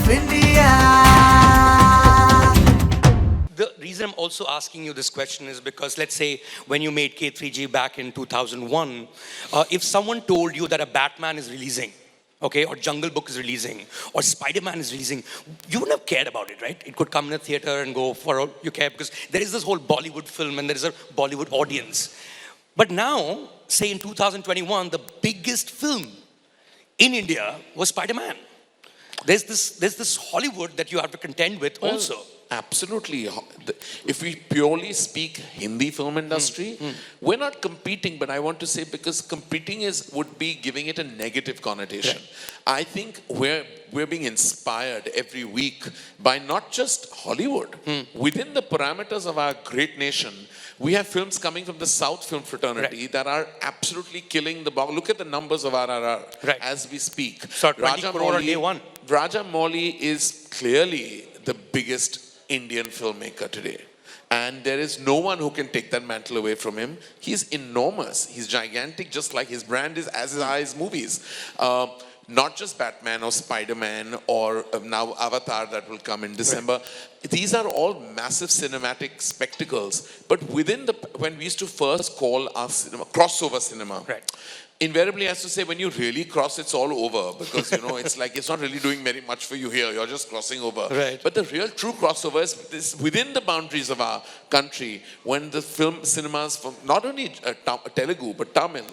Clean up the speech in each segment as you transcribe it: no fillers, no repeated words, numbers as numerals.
of India. The reason I'm also asking you this question is because, let's say, when you made K3G back in 2001, if someone told you that a Batman is releasing, okay, or Jungle Book is releasing, or Spider-Man is releasing, you wouldn't have cared about it, right? It could come in a theater and go for all you care, because there is this whole Bollywood film and there is a Bollywood audience. But now, say in 2021, the biggest film in India was Spider-Man. There's this Hollywood that you have to contend with also. Absolutely. If we purely speak Hindi film industry, we're not competing, but I want to say, because competing would be giving it a negative connotation. Right. I think we're being inspired every week by not just Hollywood. Within the parameters of our great nation, we have films coming from the South film fraternity that are absolutely killing the ball. Look at the numbers of RRR as we speak. So 20 crore on day one. Rajamouli is clearly the biggest Indian filmmaker today. And there is no one who can take that mantle away from him. He's enormous. He's gigantic, just like his brand is as high as movies. Not just Batman or Spider-Man or now Avatar that will come in December. Right. These are all massive cinematic spectacles. But within when we used to first call our cinema, crossover cinema, invariably I have to say, when you really cross, it's all over, because it's like it's not really doing very much for you here. You're just crossing over. Right. But the real true crossover is within the boundaries of our country, when the film cinemas from not only Telugu but Tamil,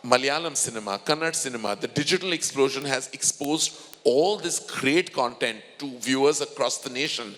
Malayalam cinema, Kannada cinema, the digital explosion has exposed all this great content to viewers across the nation.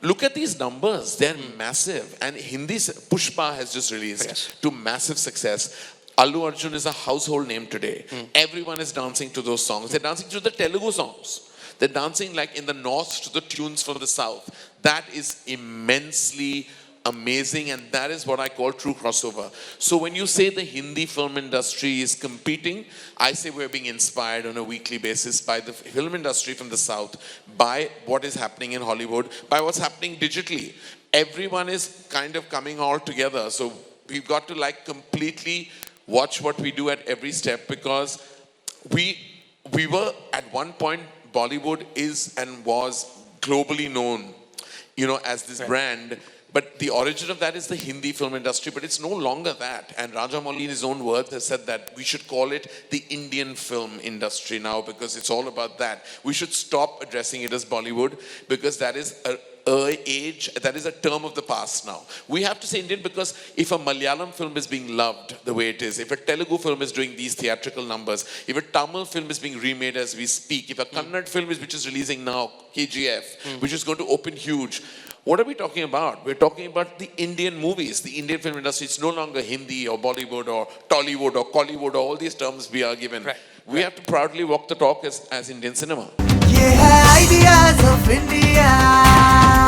Look at these numbers. They're massive. And Hindi, Pushpa has just released to massive success. Allu Arjun is a household name today. Everyone is dancing to those songs. They're dancing to the Telugu songs. They're dancing like in the north to the tunes from the south. That is immensely amazing, and that is what I call true crossover. So when you say the Hindi film industry is competing, I say we're being inspired on a weekly basis by the film industry from the south, by what is happening in Hollywood, by what's happening digitally. Everyone is kind of coming all together. So we've got to completely watch what we do at every step, because we were at one point, Bollywood is and was globally known, as this brand. But the origin of that is the Hindi film industry, but it's no longer that. And Rajamouli, in his own words, has said that we should call it the Indian film industry now, because it's all about that. We should stop addressing it as Bollywood, because that is that is a term of the past now. We have to say Indian, because if a Malayalam film is being loved the way it is, if a Telugu film is doing these theatrical numbers, if a Tamil film is being remade as we speak, if a Kannada film which is releasing now, KGF, which is going to open huge, what are we talking about? We're talking about the Indian movies, the Indian film industry. It's no longer Hindi or Bollywood or Tollywood or Collywood or all these terms we are given. We have to proudly walk the talk as Indian cinema. Yeah, ideas of India.